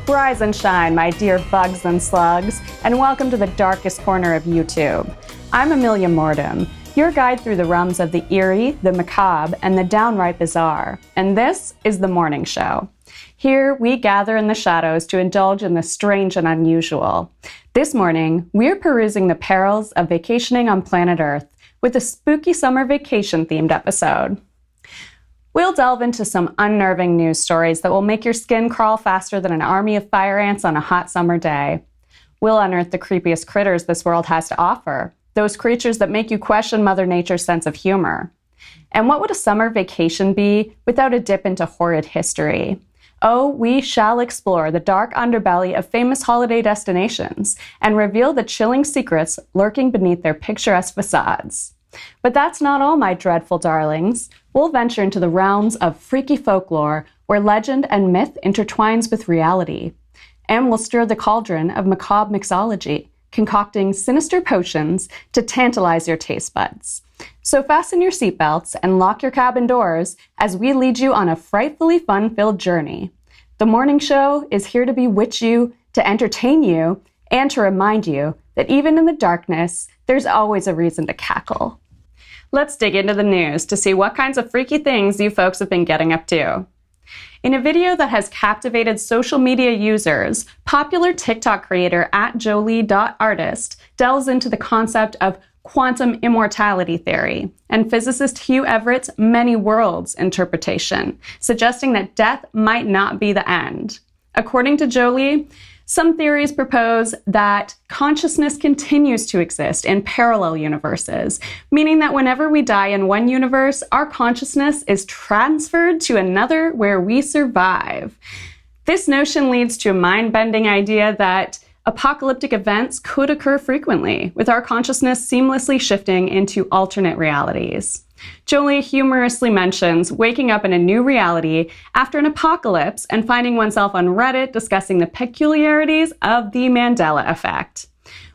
Rise and shine, my dear bugs and slugs, and welcome to the darkest corner of YouTube. I'm Amelia Mourning, your guide through the realms of the eerie, the macabre, and the downright bizarre, and this is The Mourning Show. Here, we gather in the shadows to indulge in the strange and unusual. This morning, we're perusing the perils of vacationing on planet Earth with a spooky summer vacation-themed episode. We'll delve into some unnerving news stories that will make your skin crawl faster than an army of fire ants on a hot summer day. We'll unearth the creepiest critters this world has to offer, those creatures that make you question Mother Nature's sense of humor. And what would a summer vacation be without a dip into horrid history? Oh, we shall explore the dark underbelly of famous holiday destinations and reveal the chilling secrets lurking beneath their picturesque façades. But that's not all, my dreadful darlings. We'll venture into the realms of freaky folklore, where legend and myth intertwines with reality. And we'll stir the cauldron of macabre mixology, concocting sinister potions to tantalize your taste buds. So fasten your seatbelts and lock your cabin doors as we lead you on a frightfully fun-filled journey. The Mourning Show is here to bewitch you, to entertain you, and to remind you that even in the darkness, there's always a reason to cackle. Let's dig into the news to see what kinds of freaky things you folks have been getting up to. In a video that has captivated social media users, popular TikTok creator @jolie.artist delves into the concept of quantum immortality theory and physicist Hugh Everett's many worlds interpretation, suggesting that death might not be the end. According to Jolie, some theories propose that consciousness continues to exist in parallel universes, meaning that whenever we die in one universe, our consciousness is transferred to another where we survive. This notion leads to a mind-bending idea that apocalyptic events could occur frequently, with our consciousness seamlessly shifting into alternate realities. Jolie humorously mentions waking up in a new reality after an apocalypse and finding oneself on Reddit discussing the peculiarities of the Mandela effect.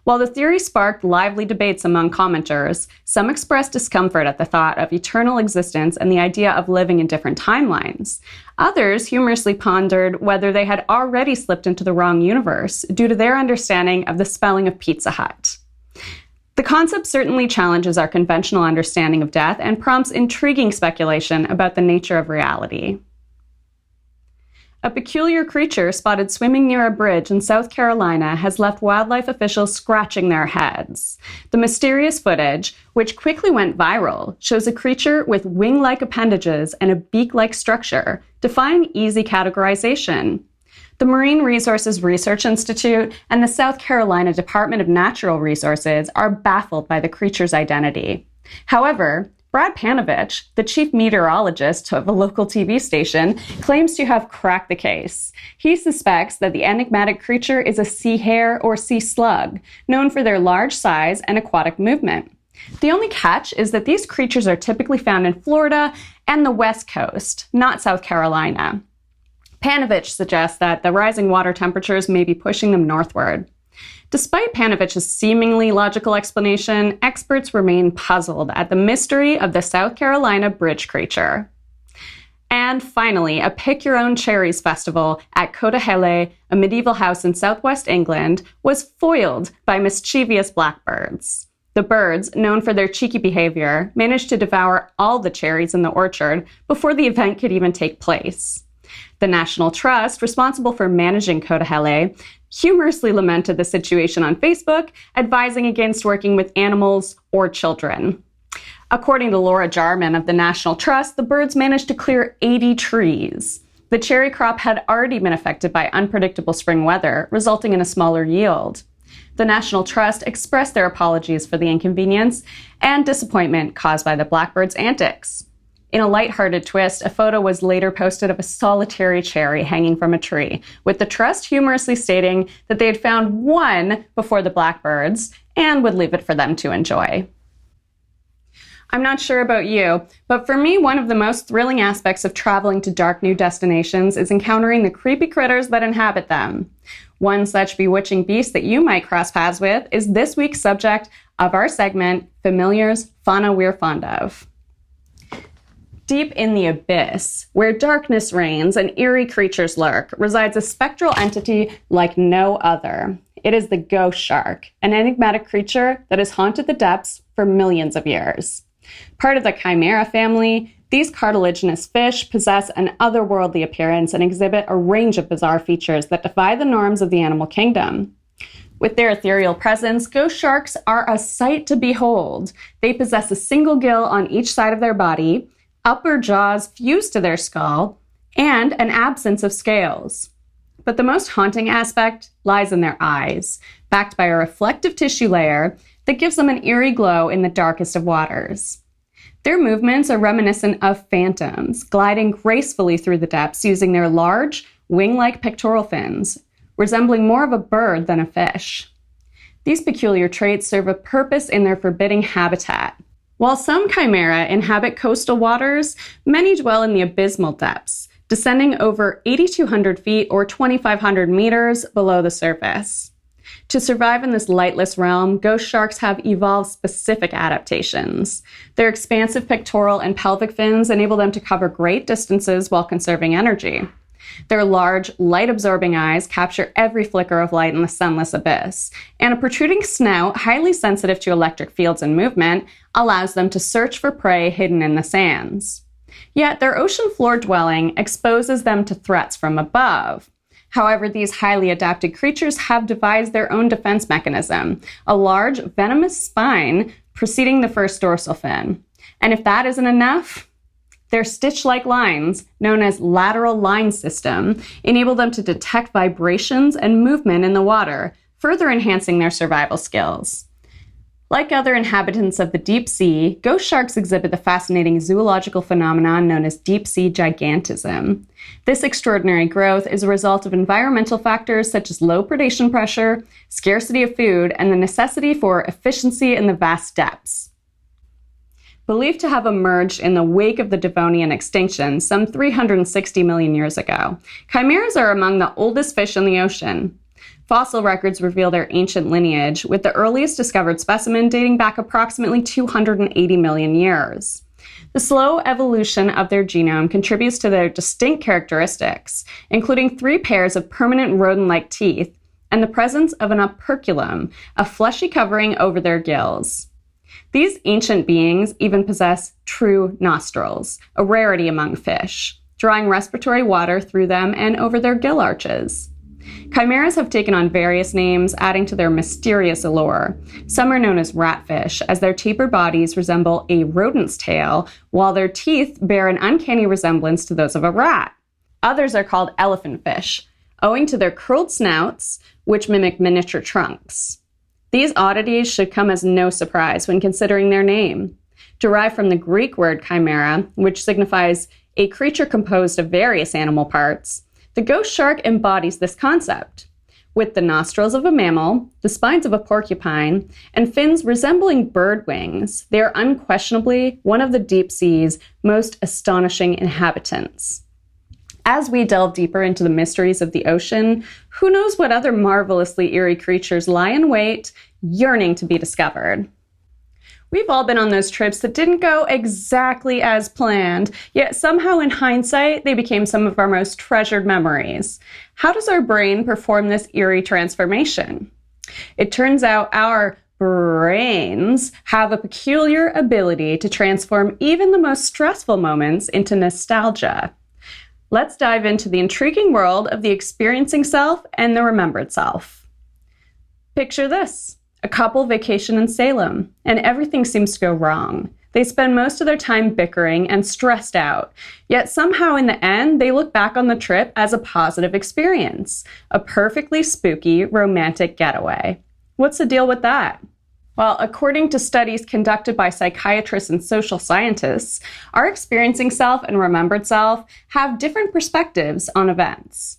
While the theory sparked lively debates among commenters, some expressed discomfort at the thought of eternal existence and the idea of living in different timelines. Others humorously pondered whether they had already slipped into the wrong universe due to their understanding of the spelling of Pizza Hut. The concept certainly challenges our conventional understanding of death and prompts intriguing speculation about the nature of reality. A peculiar creature spotted swimming near a bridge in South Carolina has left wildlife officials scratching their heads. The mysterious footage, which quickly went viral, shows a creature with wing-like appendages and a beak-like structure, defying easy categorization. The Marine Resources Research Institute and the South Carolina Department of Natural Resources are baffled by the creature's identity. However, Brad Panovich, the chief meteorologist of a local TV station, claims to have cracked the case. He suspects that the enigmatic creature is a sea hare or sea slug, known for their large size and aquatic movement. The only catch is that these creatures are typically found in Florida and the West Coast, not South Carolina. Panovich suggests that the rising water temperatures may be pushing them northward. Despite Panovich's seemingly logical explanation, experts remain puzzled at the mystery of the South Carolina bridge creature. And finally, a Pick Your Own Cherries festival at Cauldron, a medieval house in southwest England, was foiled by mischievous blackbirds. The birds, known for their cheeky behavior, managed to devour all the cherries in the orchard before the event could even take place. The National Trust, responsible for managing Cauldron, humorously lamented the situation on Facebook, advising against working with animals or children. According to Laura Jarman of the National Trust, the birds managed to clear 80 trees. The cherry crop had already been affected by unpredictable spring weather, resulting in a smaller yield. The National Trust expressed their apologies for the inconvenience and disappointment caused by the blackbirds' antics. In a lighthearted twist, a photo was later posted of a solitary cherry hanging from a tree, with the Trust humorously stating that they had found one before the blackbirds and would leave it for them to enjoy. I'm not sure about you, but for me, one of the most thrilling aspects of traveling to dark new destinations is encountering the creepy critters that inhabit them. One such bewitching beast that you might cross paths with is this week's subject of our segment, Familiars, Fauna We're Fond of. Deep in the abyss, where darkness reigns and eerie creatures lurk, resides a spectral entity like no other. It is the ghost shark, an enigmatic creature that has haunted the depths for millions of years. Part of the chimera family, these cartilaginous fish possess an otherworldly appearance and exhibit a range of bizarre features that defy the norms of the animal kingdom. With their ethereal presence, ghost sharks are a sight to behold. They possess a single gill on each side of their body, upper jaws fused to their skull, and an absence of scales. But the most haunting aspect lies in their eyes, backed by a reflective tissue layer that gives them an eerie glow in the darkest of waters. Their movements are reminiscent of phantoms, gliding gracefully through the depths using their large, wing-like pectoral fins, resembling more of a bird than a fish. These peculiar traits serve a purpose in their forbidding habitat. While some chimera inhabit coastal waters, many dwell in the abysmal depths, descending over 8,200 feet or 2,500 meters below the surface. To survive in this lightless realm, ghost sharks have evolved specific adaptations. Their expansive pectoral and pelvic fins enable them to cover great distances while conserving energy. Their large, light-absorbing eyes capture every flicker of light in the sunless abyss, and a protruding snout, highly sensitive to electric fields and movement, allows them to search for prey hidden in the sands. Yet their ocean floor dwelling exposes them to threats from above. However, these highly adapted creatures have devised their own defense mechanism, a large, venomous spine preceding the first dorsal fin. And if that isn't enough, their stitch-like lines, known as lateral line system, enable them to detect vibrations and movement in the water, further enhancing their survival skills. Like other inhabitants of the deep sea, ghost sharks exhibit the fascinating zoological phenomenon known as deep-sea gigantism. This extraordinary growth is a result of environmental factors such as low predation pressure, scarcity of food, and the necessity for efficiency in the vast depths. Believed to have emerged in the wake of the Devonian extinction some 360 million years ago, chimeras are among the oldest fish in the ocean. Fossil records reveal their ancient lineage, with the earliest discovered specimen dating back approximately 280 million years. The slow evolution of their genome contributes to their distinct characteristics, including 3 pairs of permanent rodent-like teeth and the presence of an operculum, a fleshy covering over their gills. These ancient beings even possess true nostrils, a rarity among fish, drawing respiratory water through them and over their gill arches. Chimeras have taken on various names, adding to their mysterious allure. Some are known as ratfish, as their tapered bodies resemble a rodent's tail, while their teeth bear an uncanny resemblance to those of a rat. Others are called elephant fish, owing to their curled snouts, which mimic miniature trunks. These oddities should come as no surprise when considering their name. Derived from the Greek word chimera, which signifies a creature composed of various animal parts, the ghost shark embodies this concept. With the nostrils of a mammal, the spines of a porcupine, and fins resembling bird wings, they are unquestionably one of the deep sea's most astonishing inhabitants. As we delve deeper into the mysteries of the ocean, who knows what other marvelously eerie creatures lie in wait, yearning to be discovered. We've all been on those trips that didn't go exactly as planned, yet somehow in hindsight, they became some of our most treasured memories. How does our brain perform this eerie transformation? It turns out our brains have a peculiar ability to transform even the most stressful moments into nostalgia. Let's dive into the intriguing world of the experiencing self and the remembered self. Picture this. A couple vacation in Salem, and everything seems to go wrong. They spend most of their time bickering and stressed out, yet somehow in the end, they look back on the trip as a positive experience, a perfectly spooky, romantic getaway. What's the deal with that? Well, according to studies conducted by psychiatrists and social scientists, our experiencing self and remembered self have different perspectives on events.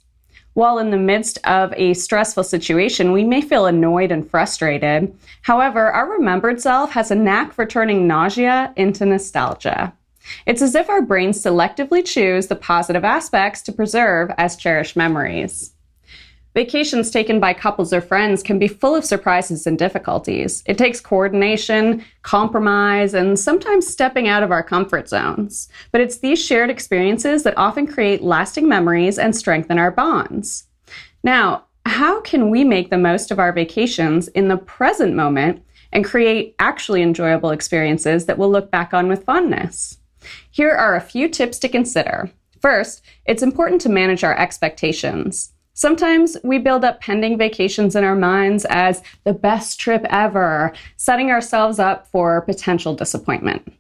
While in the midst of a stressful situation, we may feel annoyed and frustrated. However, our remembered self has a knack for turning nausea into nostalgia. It's as if our brains selectively choose the positive aspects to preserve as cherished memories. Vacations taken by couples or friends can be full of surprises and difficulties. It takes coordination, compromise, and sometimes stepping out of our comfort zones. But it's these shared experiences that often create lasting memories and strengthen our bonds. Now, how can we make the most of our vacations in the present moment and create actually enjoyable experiences that we'll look back on with fondness? Here are a few tips to consider. First, it's important to manage our expectations. Sometimes we build up pending vacations in our minds as the best trip ever, setting ourselves up for potential disappointment.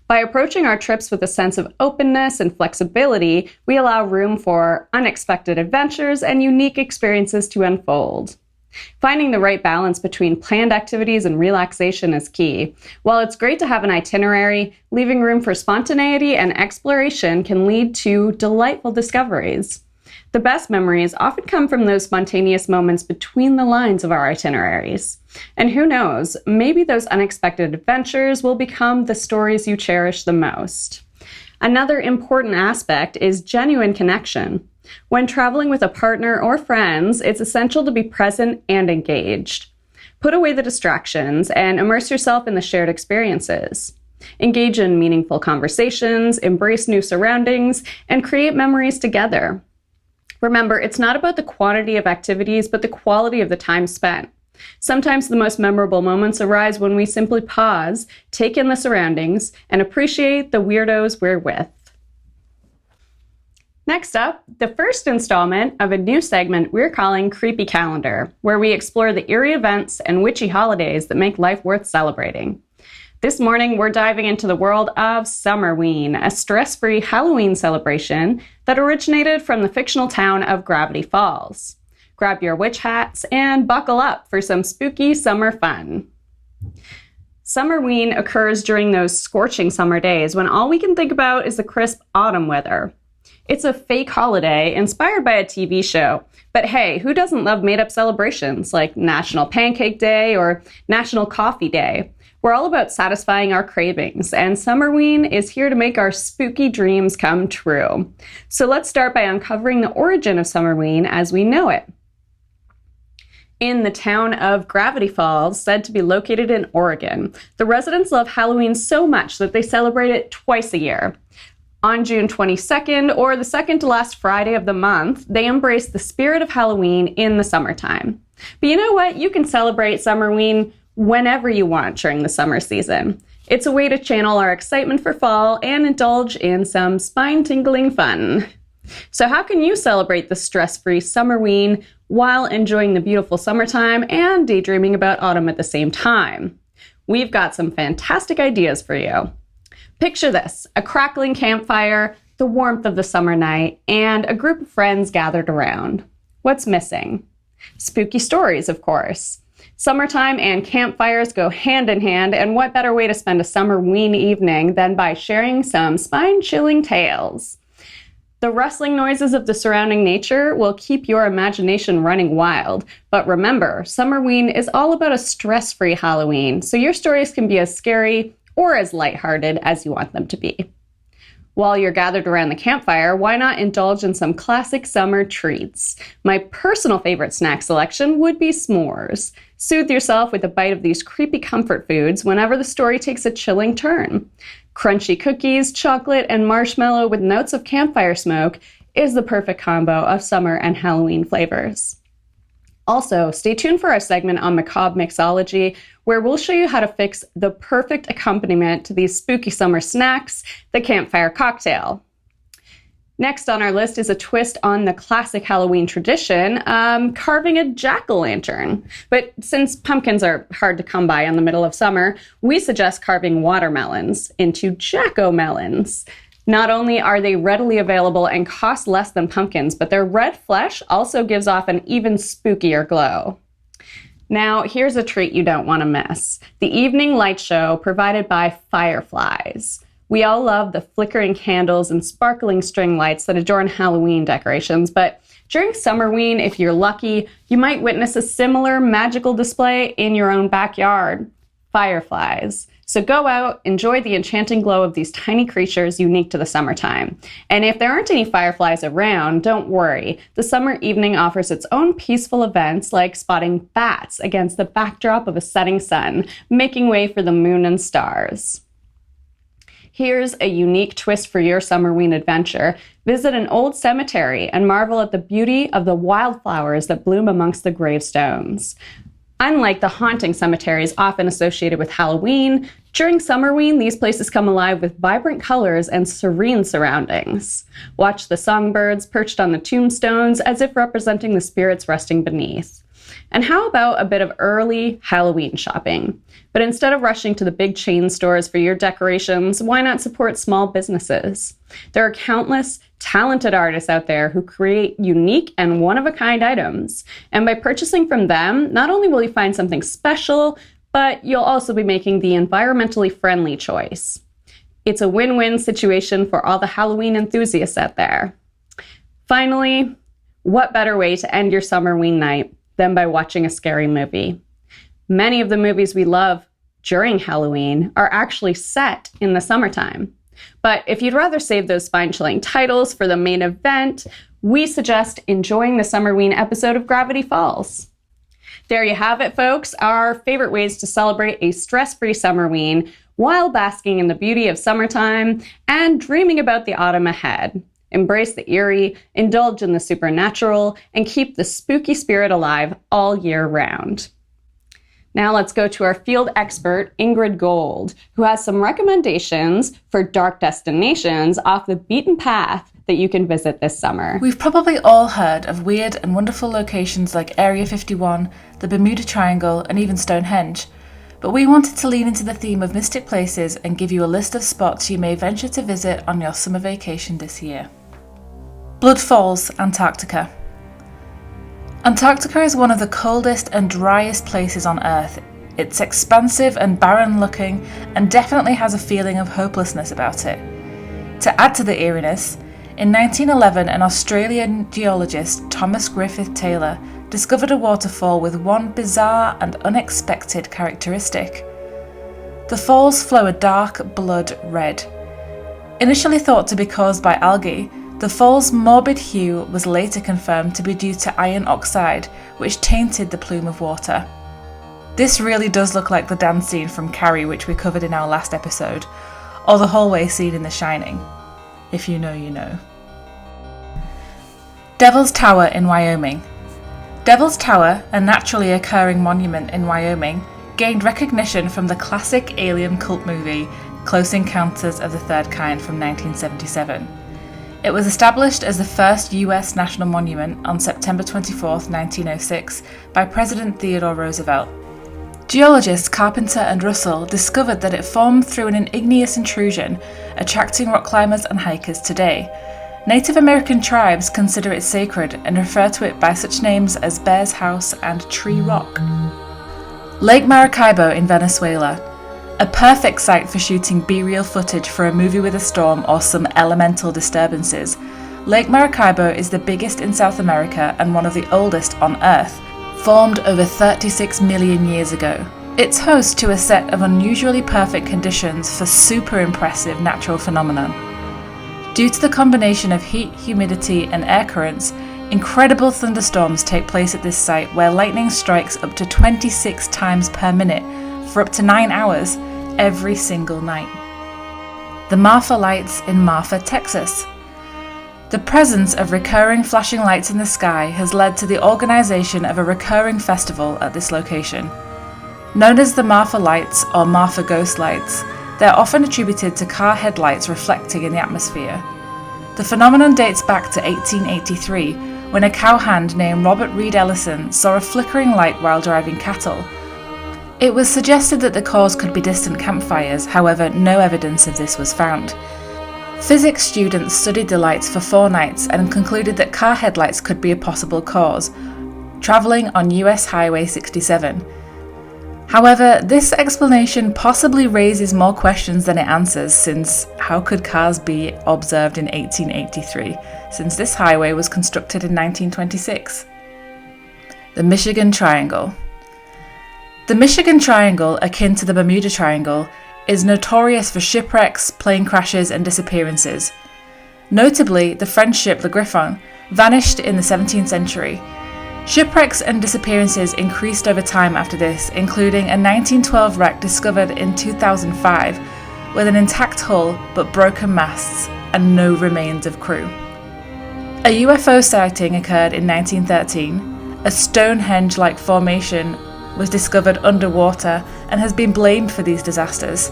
By approaching our trips with a sense of openness and flexibility, we allow room for unexpected adventures and unique experiences to unfold. Finding the right balance between planned activities and relaxation is key. While it's great to have an itinerary, leaving room for spontaneity and exploration can lead to delightful discoveries. The best memories often come from those spontaneous moments between the lines of our itineraries. And who knows, maybe those unexpected adventures will become the stories you cherish the most. Another important aspect is genuine connection. When traveling with a partner or friends, it's essential to be present and engaged. Put away the distractions and immerse yourself in the shared experiences. Engage in meaningful conversations, embrace new surroundings, and create memories together. Remember, it's not about the quantity of activities, but the quality of the time spent. Sometimes the most memorable moments arise when we simply pause, take in the surroundings, and appreciate the weirdos we're with. Next up, the first installment of a new segment we're calling Creepy Calendar, where we explore the eerie events and witchy holidays that make life worth celebrating. This morning, we're diving into the world of Summerween, a stress-free Halloween celebration that originated from the fictional town of Gravity Falls. Grab your witch hats and buckle up for some spooky summer fun. Summerween occurs during those scorching summer days when all we can think about is the crisp autumn weather. It's a fake holiday inspired by a TV show. But hey, who doesn't love made-up celebrations like National Pancake Day or National Coffee Day? We're all about satisfying our cravings, and Summerween is here to make our spooky dreams come true. So let's start by uncovering the origin of Summerween as we know it. In the town of Gravity Falls, said to be located in Oregon, the residents love Halloween so much that they celebrate it twice a year. On June 22nd, or the second to last Friday of the month, they embrace the spirit of Halloween in the summertime. But you know what? You can celebrate Summerween whenever you want during the summer season. It's a way to channel our excitement for fall and indulge in some spine-tingling fun. So how can you celebrate the stress-free Summerween while enjoying the beautiful summertime and daydreaming about autumn at the same time? We've got some fantastic ideas for you. Picture this: a crackling campfire, the warmth of the summer night, and a group of friends gathered around. What's missing? Spooky stories, of course. Summertime and campfires go hand in hand, and what better way to spend a Summerween evening than by sharing some spine-chilling tales? The rustling noises of the surrounding nature will keep your imagination running wild. But remember, Summerween is all about a stress-free Halloween, so your stories can be as scary or as lighthearted as you want them to be. While you're gathered around the campfire, why not indulge in some classic summer treats? My personal favorite snack selection would be s'mores. Soothe yourself with a bite of these creepy comfort foods whenever the story takes a chilling turn. Crunchy cookies, chocolate, and marshmallow with notes of campfire smoke is the perfect combo of summer and Halloween flavors. Also, stay tuned for our segment on macabre mixology, where we'll show you how to fix the perfect accompaniment to these spooky summer snacks, the campfire cocktail. Next on our list is a twist on the classic Halloween tradition, carving a jack-o'-lantern. But since pumpkins are hard to come by in the middle of summer, we suggest carving watermelons into jack-o'-melons. Not only are they readily available and cost less than pumpkins, but their red flesh also gives off an even spookier glow. Now, here's a treat you don't want to miss: the evening light show provided by fireflies. We all love the flickering candles and sparkling string lights that adorn Halloween decorations, but during Summerween, if you're lucky, you might witness a similar magical display in your own backyard. Fireflies. So go out, enjoy the enchanting glow of these tiny creatures unique to the summertime. And if there aren't any fireflies around, don't worry. The summer evening offers its own peaceful events like spotting bats against the backdrop of a setting sun, making way for the moon and stars. Here's a unique twist for your Summerween adventure. Visit an old cemetery and marvel at the beauty of the wildflowers that bloom amongst the gravestones. Unlike the haunting cemeteries often associated with Halloween, during Summerween, these places come alive with vibrant colors and serene surroundings. Watch the songbirds perched on the tombstones as if representing the spirits resting beneath. And how about a bit of early Halloween shopping? But instead of rushing to the big chain stores for your decorations, why not support small businesses? There are countless talented artists out there who create unique and one-of-a-kind items. And by purchasing from them, not only will you find something special, but you'll also be making the environmentally friendly choice. It's a win-win situation for all the Halloween enthusiasts out there. Finally, what better way to end your Summerween night than by watching a scary movie? Many of the movies we love during Halloween are actually set in the summertime. But if you'd rather save those spine-chilling titles for the main event, we suggest enjoying the Summerween episode of Gravity Falls. There you have it, folks, our favorite ways to celebrate a stress-free Summerween while basking in the beauty of summertime and dreaming about the autumn ahead. Embrace the eerie, indulge in the supernatural, and keep the spooky spirit alive all year round. Now let's go to our field expert, Ingrid Gold, who has some recommendations for dark destinations off the beaten path that you can visit this summer. We've probably all heard of weird and wonderful locations like Area 51, the Bermuda Triangle, and even Stonehenge. But we wanted to lean into the theme of mystic places and give you a list of spots you may venture to visit on your summer vacation this year. Blood Falls, Antarctica. Antarctica is one of the coldest and driest places on Earth. It's expansive and barren looking and definitely has a feeling of hopelessness about it. To add to the eeriness, in 1911 an Australian geologist, Thomas Griffith Taylor, discovered a waterfall with one bizarre and unexpected characteristic. The falls flow a dark blood red. Initially thought to be caused by algae, the fall's morbid hue was later confirmed to be due to iron oxide, which tainted the plume of water. This really does look like the dance scene from Carrie, which we covered in our last episode, or the hallway scene in The Shining. If you know, you know. Devil's Tower in Wyoming. Devil's Tower, a naturally occurring monument in Wyoming, gained recognition from the classic alien cult movie Close Encounters of the Third Kind from 1977. It was established as the first US national monument on September 24, 1906, by President Theodore Roosevelt. Geologists Carpenter and Russell discovered that it formed through an igneous intrusion, attracting rock climbers and hikers today. Native American tribes consider it sacred and refer to it by such names as Bear's House and Tree Rock. Lake Maracaibo in Venezuela. A perfect site for shooting B-reel footage for a movie with a storm or some elemental disturbances. Lake Maracaibo is the biggest in South America and one of the oldest on Earth, formed over 36 million years ago. It's host to a set of unusually perfect conditions for super impressive natural phenomenon. Due to the combination of heat, humidity, and air currents, incredible thunderstorms take place at this site where lightning strikes up to 26 times per minute for up to 9 hours every single night. The Marfa Lights in Marfa, Texas. The presence of recurring flashing lights in the sky has led to the organization of a recurring festival at this location. Known as the Marfa Lights or Marfa Ghost Lights, they're often attributed to car headlights reflecting in the atmosphere. The phenomenon dates back to 1883, when a cowhand named Robert Reed Ellison saw a flickering light while driving cattle. It was suggested that the cause could be distant campfires, however, no evidence of this was found. Physics students studied the lights for 4 nights and concluded that car headlights could be a possible cause, travelling on US Highway 67. However, this explanation possibly raises more questions than it answers, since how could cars be observed in 1883, since this highway was constructed in 1926? The Michigan Triangle. The Michigan Triangle, akin to the Bermuda Triangle, is notorious for shipwrecks, plane crashes, and disappearances. Notably, the French ship Le Griffon vanished in the 17th century. Shipwrecks and disappearances increased over time after this, including a 1912 wreck discovered in 2005 with an intact hull but broken masts and no remains of crew. A UFO sighting occurred in 1913. A Stonehenge-like formation was discovered underwater and has been blamed for these disasters.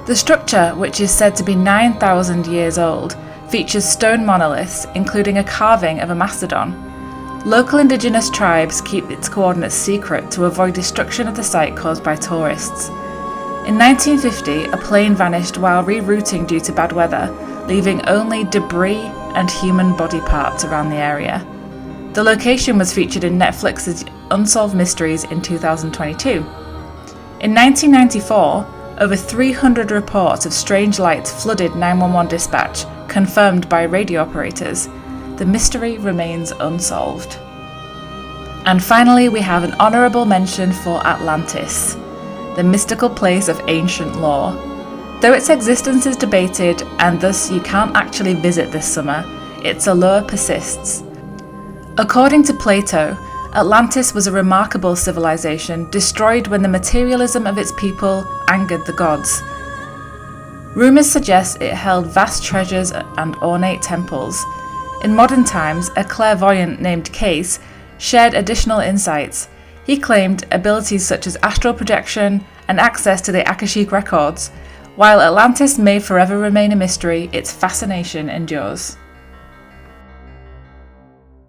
The structure, which is said to be 9,000 years old, features stone monoliths, including a carving of a mastodon. Local indigenous tribes keep its coordinates secret to avoid destruction of the site caused by tourists. In 1950, a plane vanished while rerouting due to bad weather, leaving only debris and human body parts around the area. The location was featured in Netflix's Unsolved Mysteries in 2022. In 1994, over 300 reports of strange lights flooded 911 dispatch, confirmed by radio operators. The mystery remains unsolved. And finally, we have an honourable mention for Atlantis, the mystical place of ancient lore. Though its existence is debated and thus you can't actually visit this summer, its allure persists. According to Plato, Atlantis was a remarkable civilization destroyed when the materialism of its people angered the gods. Rumours suggest it held vast treasures and ornate temples. In modern times, a clairvoyant named Case shared additional insights. He claimed abilities such as astral projection and access to the Akashic records. While Atlantis may forever remain a mystery, its fascination endures.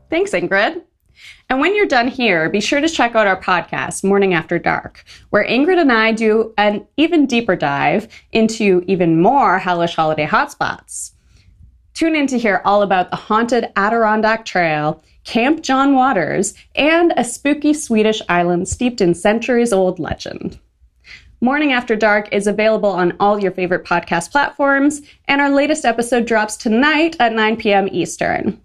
Thanks, Ingrid. And when you're done here, be sure to check out our podcast, Mourning After Dark, where Ingrid and I do an even deeper dive into even more hellish holiday hotspots. Tune in to hear all about the haunted Adirondack Trail, Camp John Waters, and a spooky Swedish island steeped in centuries-old legend. Mourning After Dark is available on all your favorite podcast platforms, and our latest episode drops tonight at 9 p.m. Eastern.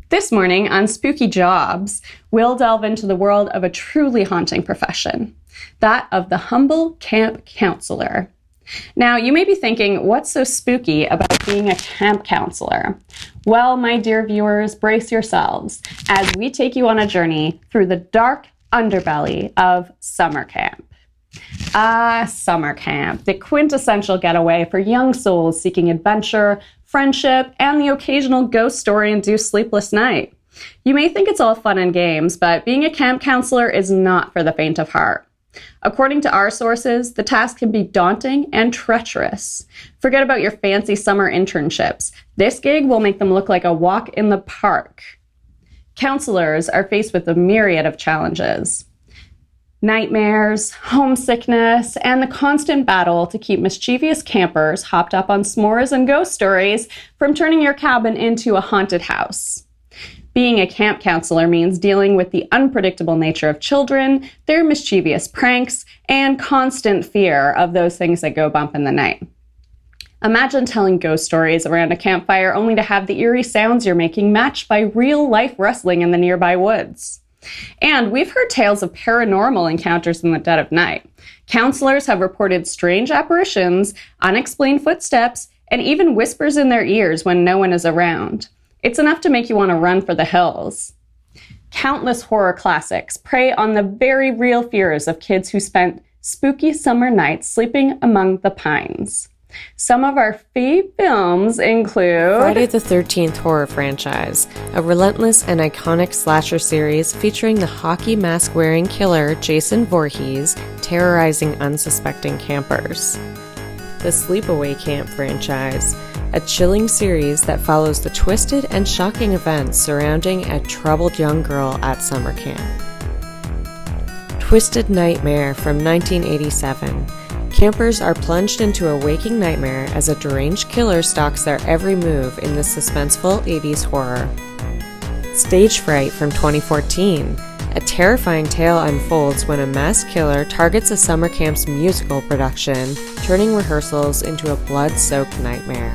This morning on Spooky Jobs, we'll delve into the world of a truly haunting profession, that of the humble camp counselor. Now, you may be thinking, what's so spooky about being a camp counselor? Well, my dear viewers, brace yourselves as we take you on a journey through the dark underbelly of summer camp. Summer camp, the quintessential getaway for young souls seeking adventure, friendship, and the occasional ghost story-induced sleepless night. You may think it's all fun and games, but being a camp counselor is not for the faint of heart. According to our sources, the task can be daunting and treacherous. Forget about your fancy summer internships. This gig will make them look like a walk in the park. Counselors are faced with a myriad of challenges. Nightmares, homesickness, and the constant battle to keep mischievous campers hopped up on s'mores and ghost stories from turning your cabin into a haunted house. Being a camp counselor means dealing with the unpredictable nature of children, their mischievous pranks, and constant fear of those things that go bump in the night. Imagine telling ghost stories around a campfire only to have the eerie sounds you're making matched by real-life rustling in the nearby woods. And we've heard tales of paranormal encounters in the dead of night. Counselors have reported strange apparitions, unexplained footsteps, and even whispers in their ears when no one is around. It's enough to make you want to run for the hills. Countless horror classics prey on the very real fears of kids who spent spooky summer nights sleeping among the pines. Some of our fave films include Friday the 13th horror franchise, a relentless and iconic slasher series featuring the hockey mask-wearing killer Jason Voorhees terrorizing unsuspecting campers. The Sleepaway Camp franchise, a chilling series that follows the twisted and shocking events surrounding a troubled young girl at summer camp. Twisted Nightmare from 1987. Campers are plunged into a waking nightmare as a deranged killer stalks their every move in this suspenseful 80s horror. Stage Fright from 2014. A terrifying tale unfolds when a masked killer targets a summer camp's musical production, turning rehearsals into a blood-soaked nightmare.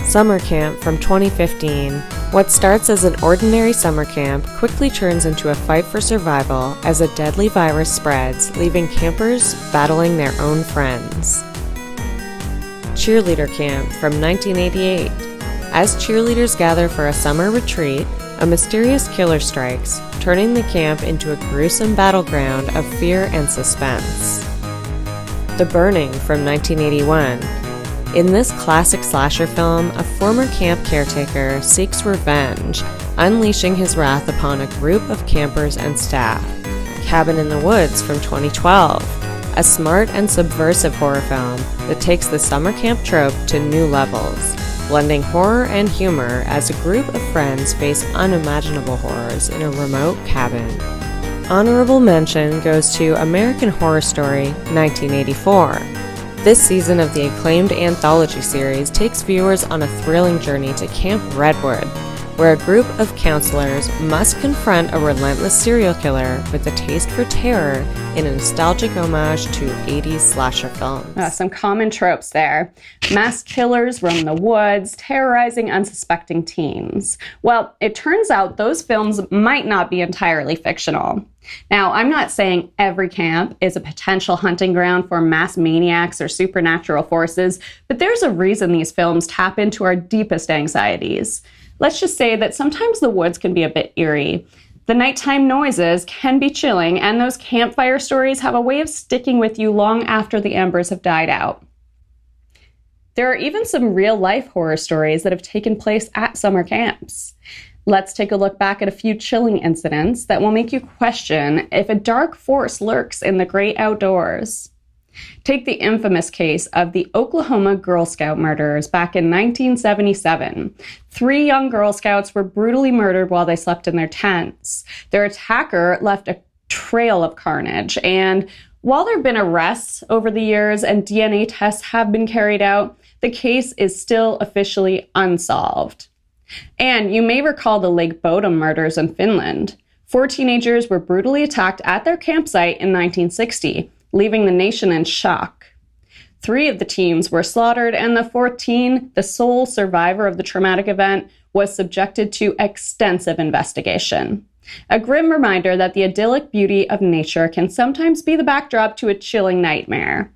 Summer Camp from 2015. What starts as an ordinary summer camp quickly turns into a fight for survival as a deadly virus spreads, leaving campers battling their own friends. Cheerleader Camp from 1988. As cheerleaders gather for a summer retreat, a mysterious killer strikes, turning the camp into a gruesome battleground of fear and suspense. The Burning from 1981. In this classic slasher film, a former camp caretaker seeks revenge, unleashing his wrath upon a group of campers and staff. Cabin in the Woods from 2012. A smart and subversive horror film that takes the summer camp trope to new levels, blending horror and humor as a group of friends face unimaginable horrors in a remote cabin. Honorable mention goes to American Horror Story 1984. This season of the acclaimed anthology series takes viewers on a thrilling journey to Camp Redwood, where a group of counselors must confront a relentless serial killer with a taste for terror in a nostalgic homage to 80s slasher films. Some common tropes there. Mass killers roam the woods, terrorizing unsuspecting teens. Well, it turns out those films might not be entirely fictional. Now, I'm not saying every camp is a potential hunting ground for mass maniacs or supernatural forces, but there's a reason these films tap into our deepest anxieties. Let's just say that sometimes the woods can be a bit eerie. The nighttime noises can be chilling, and those campfire stories have a way of sticking with you long after the embers have died out. There are even some real-life horror stories that have taken place at summer camps. Let's take a look back at a few chilling incidents that will make you question if a dark force lurks in the great outdoors. Take the infamous case of the Oklahoma Girl Scout murders back in 1977. 3 young Girl Scouts were brutally murdered while they slept in their tents. Their attacker left a trail of carnage, and while there have been arrests over the years and DNA tests have been carried out, the case is still officially unsolved. And you may recall the Lake Bodom murders in Finland. 4 teenagers were brutally attacked at their campsite in 1960, leaving the nation in shock. 3 of the teens were slaughtered, and the 4th teen, the sole survivor of the traumatic event, was subjected to extensive investigation. A grim reminder that the idyllic beauty of nature can sometimes be the backdrop to a chilling nightmare.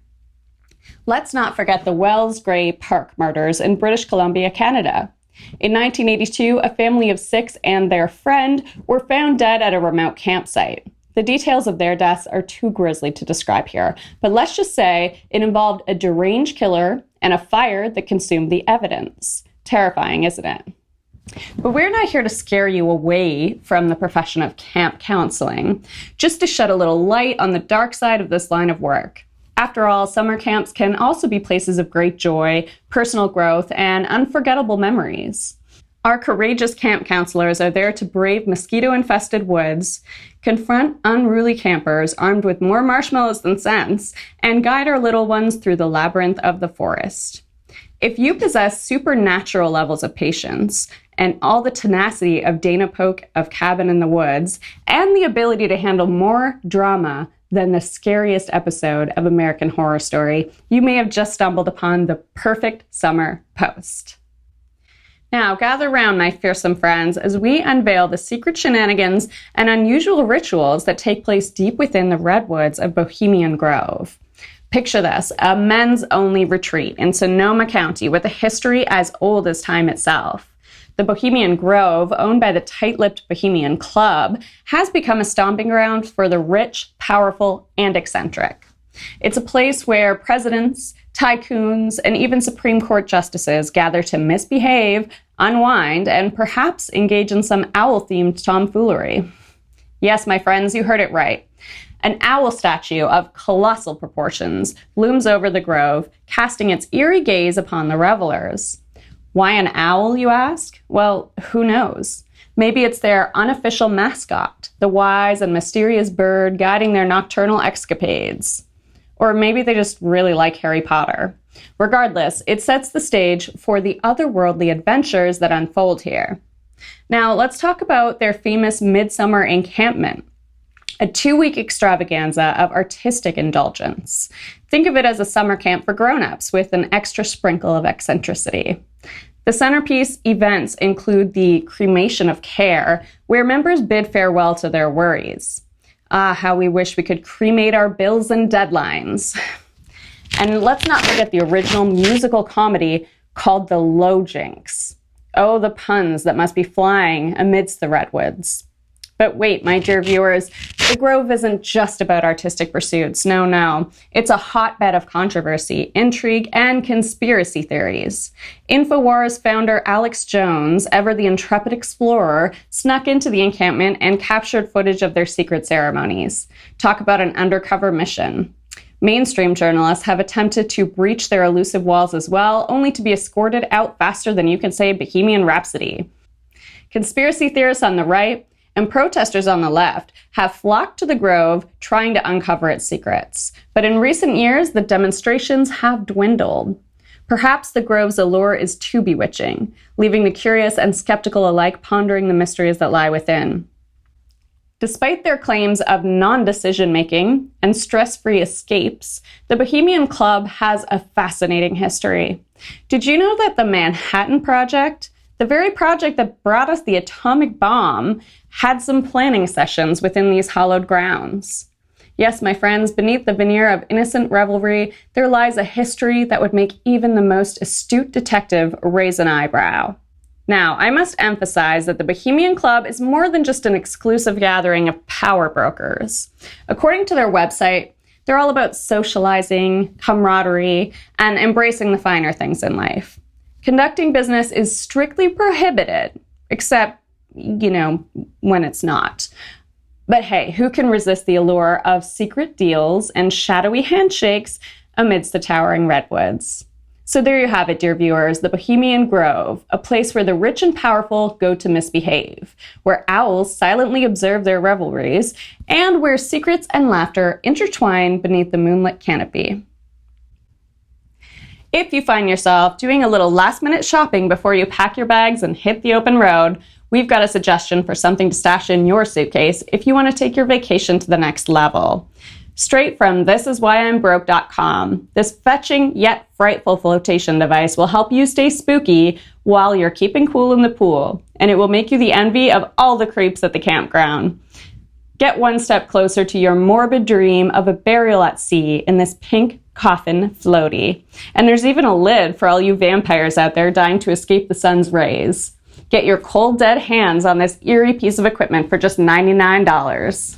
Let's not forget the Wells Gray Park murders in British Columbia, Canada. In 1982, a family of 6 and their friend were found dead at a remote campsite. The details of their deaths are too grisly to describe here, but let's just say it involved a deranged killer and a fire that consumed the evidence. Terrifying, isn't it? But we're not here to scare you away from the profession of camp counseling, just to shed a little light on the dark side of this line of work. After all, summer camps can also be places of great joy, personal growth, and unforgettable memories. Our courageous camp counselors are there to brave mosquito-infested woods, confront unruly campers armed with more marshmallows than sense, and guide our little ones through the labyrinth of the forest. If you possess supernatural levels of patience and all the tenacity of Dana Polk of Cabin in the Woods, and the ability to handle more drama than the scariest episode of American Horror Story, you may have just stumbled upon the perfect summer post. Now, gather round, my fearsome friends, as we unveil the secret shenanigans and unusual rituals that take place deep within the redwoods of Bohemian Grove. Picture this, a men's-only retreat in Sonoma County with a history as old as time itself. The Bohemian Grove, owned by the tight-lipped Bohemian Club, has become a stomping ground for the rich, powerful, and eccentric. It's a place where presidents, tycoons, and even Supreme Court justices gather to misbehave, unwind, and perhaps engage in some owl-themed tomfoolery. Yes, my friends, you heard it right. An owl statue of colossal proportions looms over the grove, casting its eerie gaze upon the revelers. Why an owl, you ask? Well, who knows? Maybe it's their unofficial mascot, the wise and mysterious bird guiding their nocturnal escapades. Or maybe they just really like Harry Potter. Regardless, it sets the stage for the otherworldly adventures that unfold here. Now, let's talk about their famous Midsummer Encampment, a 2-week extravaganza of artistic indulgence. Think of it as a summer camp for grown-ups with an extra sprinkle of eccentricity. The centerpiece events include the Cremation of Care, where members bid farewell to their worries. Ah, how we wish we could cremate our bills and deadlines. And let's not forget the original musical comedy called The Low Jinks. Oh, the puns that must be flying amidst the redwoods. But wait, my dear viewers, the Grove isn't just about artistic pursuits. No. It's a hotbed of controversy, intrigue, and conspiracy theories. InfoWars founder Alex Jones, ever the intrepid explorer, snuck into the encampment and captured footage of their secret ceremonies. Talk about an undercover mission. Mainstream journalists have attempted to breach their elusive walls as well, only to be escorted out faster than you can say Bohemian Rhapsody. Conspiracy theorists on the right and protesters on the left have flocked to the Grove trying to uncover its secrets. But in recent years, the demonstrations have dwindled. Perhaps the Grove's allure is too bewitching, leaving the curious and skeptical alike pondering the mysteries that lie within. Despite their claims of non-decision-making and stress-free escapes, the Bohemian Club has a fascinating history. Did you know that the Manhattan Project, the very project that brought us the atomic bomb, had some planning sessions within these hallowed grounds? Yes, my friends, beneath the veneer of innocent revelry, there lies a history that would make even the most astute detective raise an eyebrow. Now, I must emphasize that the Bohemian Club is more than just an exclusive gathering of power brokers. According to their website, they're all about socializing, camaraderie, and embracing the finer things in life. Conducting business is strictly prohibited, except, when it's not. But hey, who can resist the allure of secret deals and shadowy handshakes amidst the towering redwoods? So there you have it, dear viewers, the Bohemian Grove, a place where the rich and powerful go to misbehave, where owls silently observe their revelries, and where secrets and laughter intertwine beneath the moonlit canopy. If you find yourself doing a little last-minute shopping before you pack your bags and hit the open road, we've got a suggestion for something to stash in your suitcase if you want to take your vacation to the next level. Straight from thisiswhyimbroke.com, this fetching yet frightful flotation device will help you stay spooky while you're keeping cool in the pool, and it will make you the envy of all the creeps at the campground. Get one step closer to your morbid dream of a burial at sea in this pink coffin floaty. And there's even a lid for all you vampires out there dying to escape the sun's rays. Get your cold, dead hands on this eerie piece of equipment for just $99.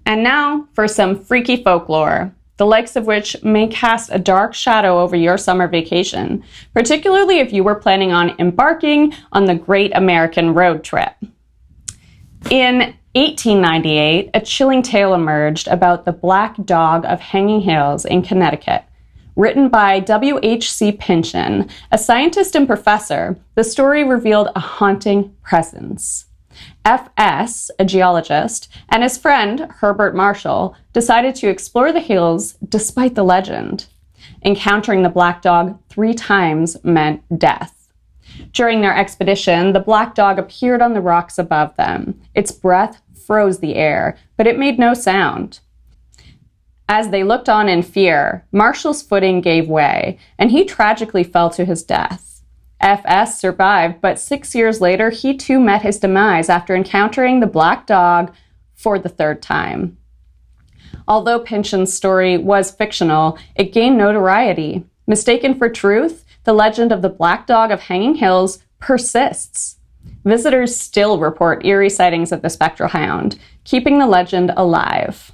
And now for some freaky folklore, the likes of which may cast a dark shadow over your summer vacation, particularly if you were planning on embarking on the Great American Road Trip. In 1898, a chilling tale emerged about the Black Dog of Hanging Hills in Connecticut. Written by W.H.C. Pynchon, a scientist and professor, the story revealed a haunting presence. F.S., a geologist, and his friend, Herbert Marshall, decided to explore the hills despite the legend. Encountering the Black Dog 3 times meant death. During their expedition, the Black Dog appeared on the rocks above them. Its breath froze the air, but it made no sound. As they looked on in fear, Marshall's footing gave way, and he tragically fell to his death. F.S. survived, but 6 years later, he too met his demise after encountering the Black Dog for the 3rd time. Although Pynchon's story was fictional, it gained notoriety. Mistaken for truth, the legend of the Black Dog of Hanging Hills persists. Visitors still report eerie sightings of the spectral hound, keeping the legend alive.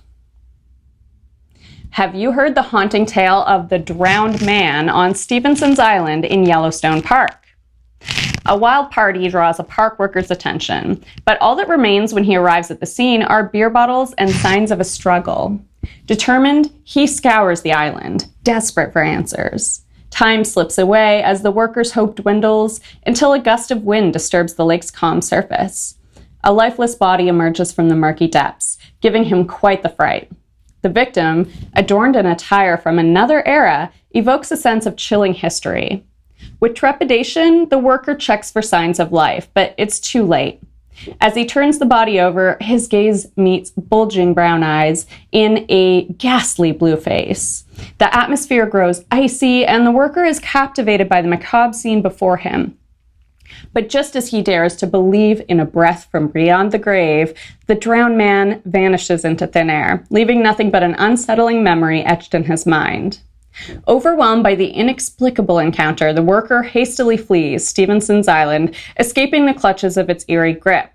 Have you heard the haunting tale of the drowned man on Stevenson's Island in Yellowstone Park? A wild party draws a park worker's attention, but all that remains when he arrives at the scene are beer bottles and signs of a struggle. Determined, he scours the island, desperate for answers. Time slips away as the worker's hope dwindles until a gust of wind disturbs the lake's calm surface. A lifeless body emerges from the murky depths, giving him quite the fright. The victim, adorned in attire from another era, evokes a sense of chilling history. With trepidation, the worker checks for signs of life, but it's too late. As he turns the body over, his gaze meets bulging brown eyes in a ghastly blue face. The atmosphere grows icy, and the worker is captivated by the macabre scene before him. But just as he dares to believe in a breath from beyond the grave, the drowned man vanishes into thin air, leaving nothing but an unsettling memory etched in his mind. Overwhelmed by the inexplicable encounter, the worker hastily flees Stevenson's Island, escaping the clutches of its eerie grip.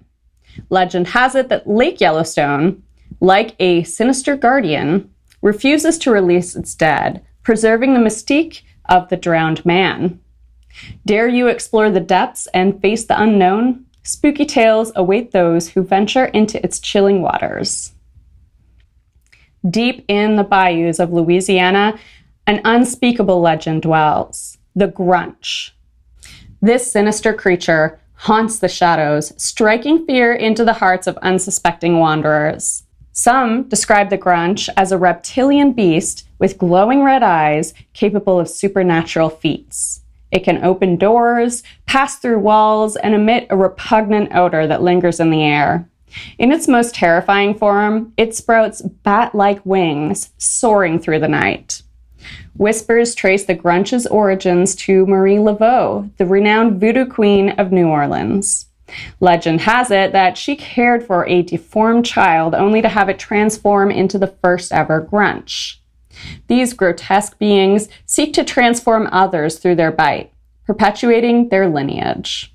Legend has it that Lake Yellowstone, like a sinister guardian, refuses to release its dead, preserving the mystique of the drowned man. Dare you explore the depths and face the unknown? Spooky tales await those who venture into its chilling waters. Deep in the bayous of Louisiana, an unspeakable legend dwells, the Grunch. This sinister creature haunts the shadows, striking fear into the hearts of unsuspecting wanderers. Some describe the Grunch as a reptilian beast with glowing red eyes capable of supernatural feats. It can open doors, pass through walls, and emit a repugnant odor that lingers in the air. In its most terrifying form, it sprouts bat-like wings, soaring through the night. Whispers trace the Grunch's origins to Marie Laveau, the renowned voodoo queen of New Orleans. Legend has it that she cared for a deformed child only to have it transform into the first ever Grunch. These grotesque beings seek to transform others through their bite, perpetuating their lineage.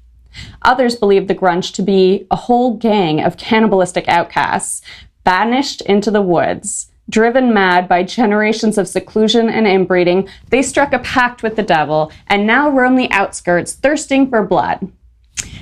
Others believe the Grunch to be a whole gang of cannibalistic outcasts, banished into the woods. Driven mad by generations of seclusion and inbreeding, they struck a pact with the devil and now roam the outskirts, thirsting for blood.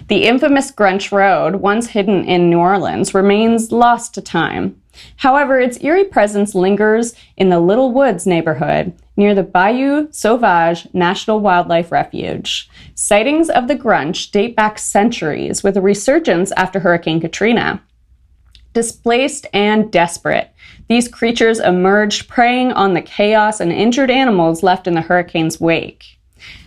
The infamous Grunch Road, once hidden in New Orleans, remains lost to time. However, its eerie presence lingers in the Little Woods neighborhood near the Bayou Sauvage National Wildlife Refuge. Sightings of the Grunch date back centuries, with a resurgence after Hurricane Katrina. Displaced and desperate, these creatures emerged, preying on the chaos and injured animals left in the hurricane's wake.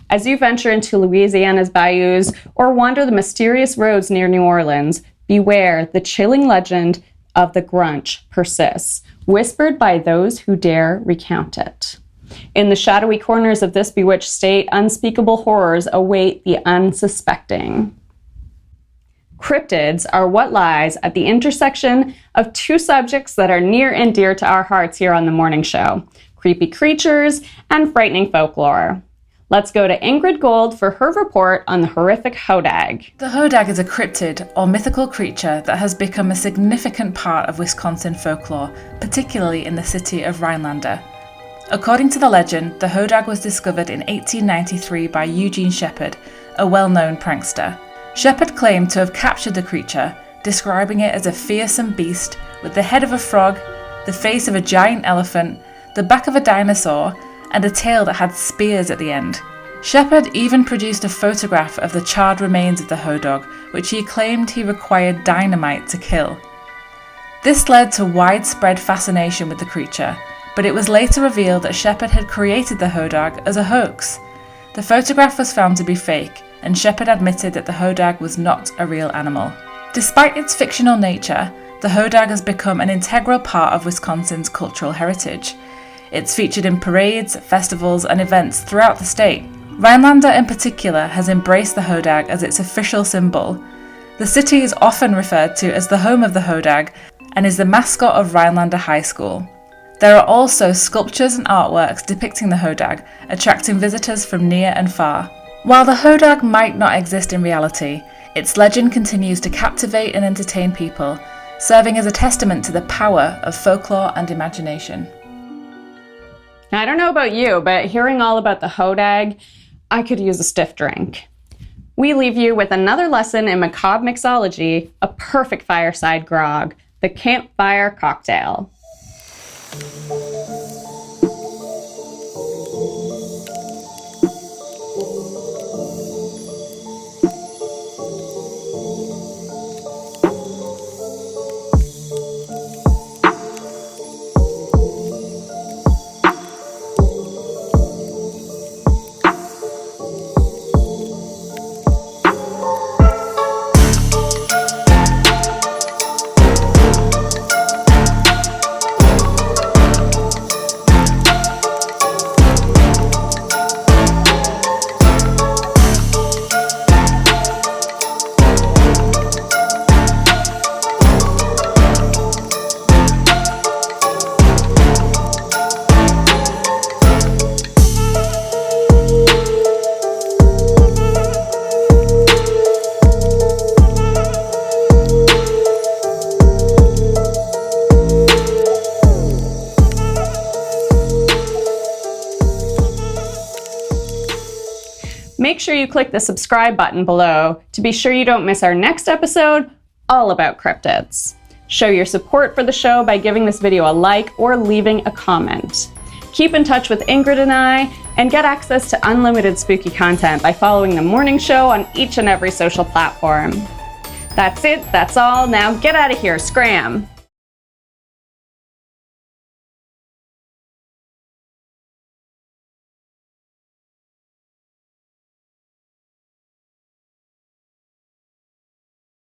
As you venture into Louisiana's bayous or wander the mysterious roads near New Orleans, beware, the chilling legend of the Grunch persists, whispered by those who dare recount it. In the shadowy corners of this bewitched state, unspeakable horrors await the unsuspecting. Cryptids are what lies at the intersection of two subjects that are near and dear to our hearts here on The Mourning Show: creepy creatures and frightening folklore. Let's go to Ingrid Gold for her report on the horrific hodag. The hodag is a cryptid or mythical creature that has become a significant part of Wisconsin folklore, particularly in the city of Rhinelander. According to the legend, the hodag was discovered in 1893 by Eugene Shepard, a well-known prankster. Shepard claimed to have captured the creature, describing it as a fearsome beast with the head of a frog, the face of a giant elephant, the back of a dinosaur, and a tail that had spears at the end. Shepard even produced a photograph of the charred remains of the hodag, which he claimed he required dynamite to kill. This led to widespread fascination with the creature, but it was later revealed that Shepard had created the hodag as a hoax. The photograph was found to be fake, and Shepard admitted that the hodag was not a real animal. Despite its fictional nature, the hodag has become an integral part of Wisconsin's cultural heritage. It's featured in parades, festivals, and events throughout the state. Rhinelander in particular has embraced the hodag as its official symbol. The city is often referred to as the home of the hodag and is the mascot of Rhinelander High School. There are also sculptures and artworks depicting the hodag, attracting visitors from near and far. While the hodag might not exist in reality, its legend continues to captivate and entertain people, serving as a testament to the power of folklore and imagination. Now, I don't know about you, but hearing all about the hodag, I could use a stiff drink. We leave you with another lesson in macabre mixology, a perfect fireside grog, the campfire cocktail. Make sure you click the subscribe button below to be sure you don't miss our next episode all about cryptids. Show your support for the show by giving this video a like or leaving a comment. Keep in touch with Ingrid and I, and get access to unlimited spooky content by following The Mourning Show on each and every social platform. That's it, that's all. Now get out of here, scram!